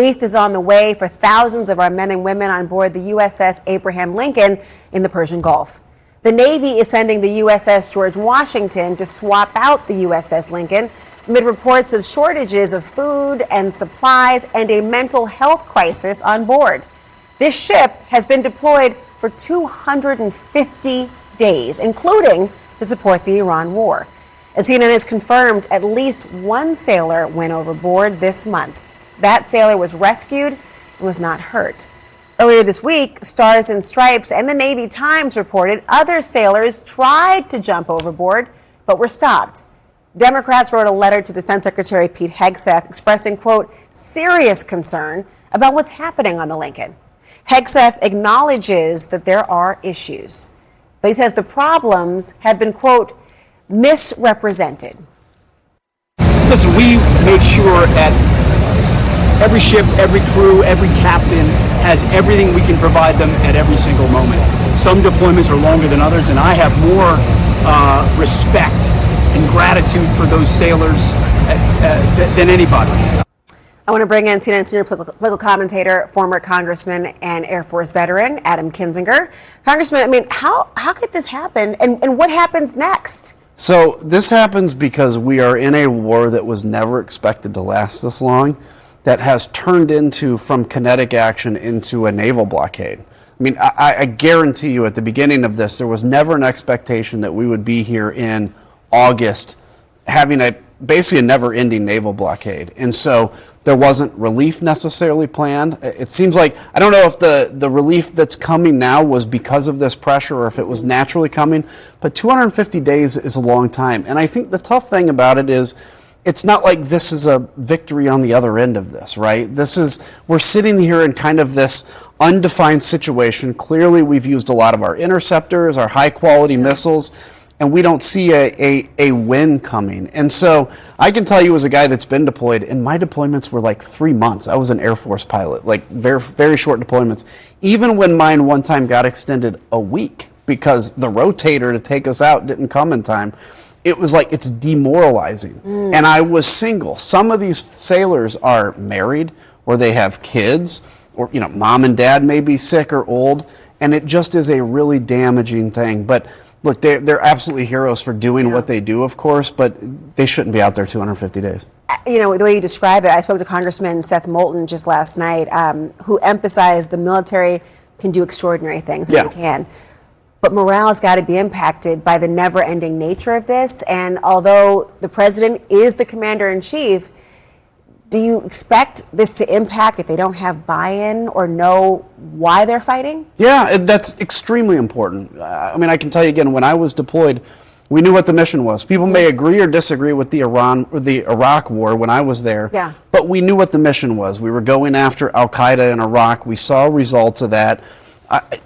Relief is on the way for thousands of our men and women on board the USS Abraham Lincoln in the Persian Gulf. The Navy is sending the USS George Washington to swap out the USS Lincoln amid reports of shortages of food and supplies and a mental health crisis on board. This ship has been deployed for 250 days, including to support the Iran war. As CNN has confirmed, at least one sailor went overboard this month. That sailor was rescued and was not hurt. Earlier this week, Stars and Stripes and the Navy Times reported other sailors tried to jump overboard but were stopped. Democrats wrote a letter to Defense Secretary Pete Hegseth expressing, quote, serious concern about what's happening on the Lincoln. Hegseth acknowledges that there are issues, but he says the problems have been, quote, misrepresented. Listen, we make sure at every ship, every crew, every captain has everything we can provide them at every single moment. Some deployments are longer than others, and I have more respect and gratitude for those sailors than anybody. I want to bring in CNN senior political commentator, former Congressman and Air Force veteran, Adam Kinzinger. Congressman, I mean, how could this happen, and what happens next? So this happens because we are in a war that was never expected to last this long, that has turned into, from kinetic action, into a naval blockade. I mean, I guarantee you at the beginning of this, there was never an expectation that we would be here in August having basically a never-ending naval blockade. And so there wasn't relief necessarily planned. It seems like, I don't know if the relief that's coming now was because of this pressure or if it was naturally coming, but 250 days is a long time. And I think the tough thing about it is, it's not like this is a victory on the other end of this, right? We're sitting here in kind of this undefined situation. Clearly, we've used a lot of our interceptors, our high-quality missiles, and we don't see a win coming. And so I can tell you, as a guy that's been deployed, and my deployments were like 3 months. I was an Air Force pilot, like very, very short deployments. Even when mine one time got extended a week because the rotator to take us out didn't come in time, it was like, it's demoralizing. And I was single. Some of these sailors are married, or they have kids, or, you know, mom and dad may be sick or old, and it just is a really damaging thing. But look, they're absolutely heroes for doing what they do, of course, but they shouldn't be out there 250 days. You know, the way you describe it, I spoke to Congressman Seth Moulton just last night, who emphasized the military can do extraordinary things, and they can. But morale has got to be impacted by the never-ending nature of this. And although the president is the commander-in-chief, do you expect this to impact if they don't have buy-in or know why they're fighting? Yeah, that's extremely important. I mean, I can tell you again, when I was deployed, we knew what the mission was. People may agree or disagree with the Iraq war when I was there, but we knew what the mission was. We were going after Al-Qaeda in Iraq. We saw results of that.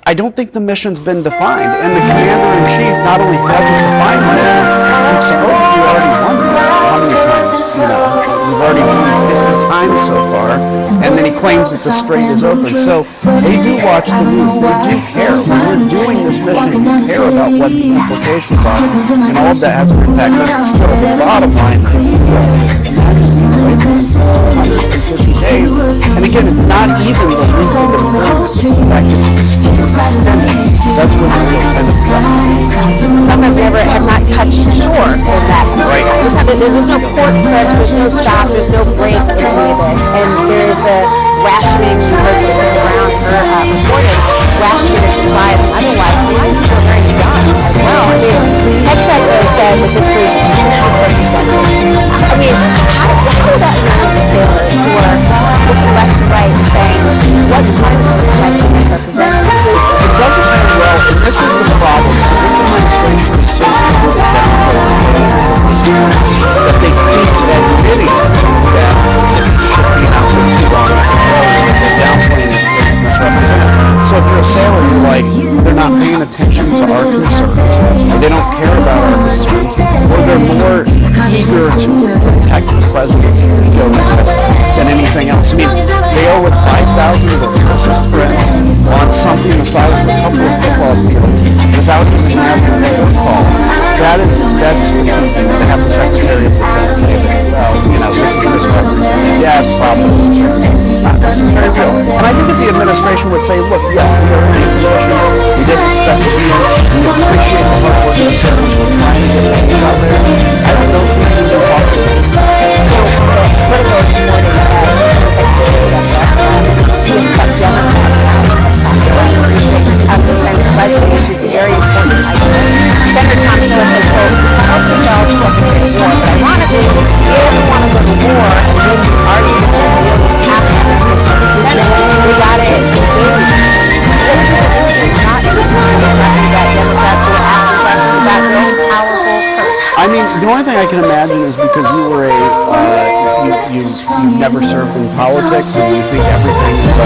I don't think the mission's been defined, and the commander-in-chief not only hasn't defined the mission, we've supposedly already won this. How many times? You know, we've already won 50 times so far, and then he claims that the strait is open. So they do watch the news. They do care. When we're doing this mission, we care about what the implications are, and all of that has an impact. But still, the bottom line is, imagine being away from 250 days, and again, it's not even the losing of the it's the fact that it keeps getting extended. That's when the real kind of some have not touched shore in that. Right. There's no port trips, there's no stop, there's no break in any of this, and there's the rationing. You heard around her reported rationing of supplies and otherwise. A lot of people are very young as well. I mean, Hegseth said that this was misrepresented. I mean, how does that mean to sailors who are looking left to right and saying what kind of misrepresented? It doesn't matter well, and this is the problem. So this administration is so good at downplaying failures of this war that they think that admitting that it should be out there too long as a failure, they're downplaying it and saying it's misrepresented. So if you're a sailor, you're like, they're not paying attention to our concerns, or they don't care about our concerns, or they're more eager to protect the presidency and go west than anything else. I mean, they are with 5,000 of their closest friends on something the size of a couple of football fields without even having a phone call. that's fatiguing to have the Secretary of Defense say that, well, this is misrepresented. Yeah, it's probably misrepresented. It's not. This is very real. And I think if the administration would say, look, yes, we are in a position we didn't expect to be in. We appreciate the hard work of the senators. We're trying to get things out there. I don't know if we can even talk about it. Political reporting he has cut Democrats out of defense budget, which is very important. Senator Tom Tillis said, quote, he calls himself Secretary of War, but ironically, he doesn't want to go to war and win the argument that we only have to have this from the Senate. We got it. What was the reason not to talking about Democrats who are asking questions about their own powerful purse? I mean, the only thing I can imagine is because you were you've never served in politics and you think everything is a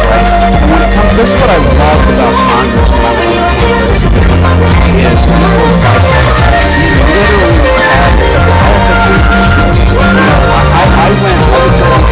right? And when it comes, this is what I loved about Congress when I was in the is people's bipartisan. We literally had politics. I was very critical of Barack Obama as president.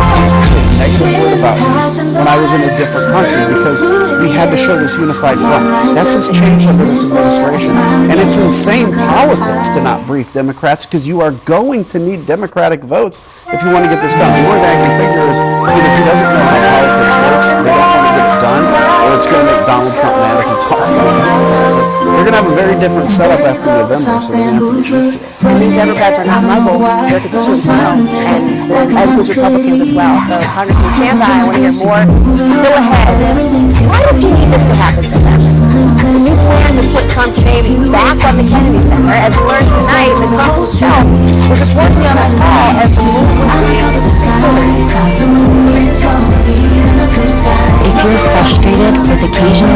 I used to say a negative word about him when I was in a different country because we had to show this unified front. That's just changed under this administration. And it's insane politics to not brief Democrats because you are going to need Democratic votes if you want to get this done. The only thing I can figure is either he doesn't know how politics works, they don't want to get it done, or it's going to make Donald Trump mad if he talks about it. They're going to have a very different setup after November, so they're going to have to get used to it. And these Democrats are not muzzled. Their constituents know, and that includes Republicans as well. So, Congressman, stand by. I want to hear more. Still ahead. Why does he need this to happen so fast? The new plan to put Trump's name back on the Kennedy Center, as we learned tonight, the Trump himself was reportedly on a call as the move was being considered. If you're frustrated with occasional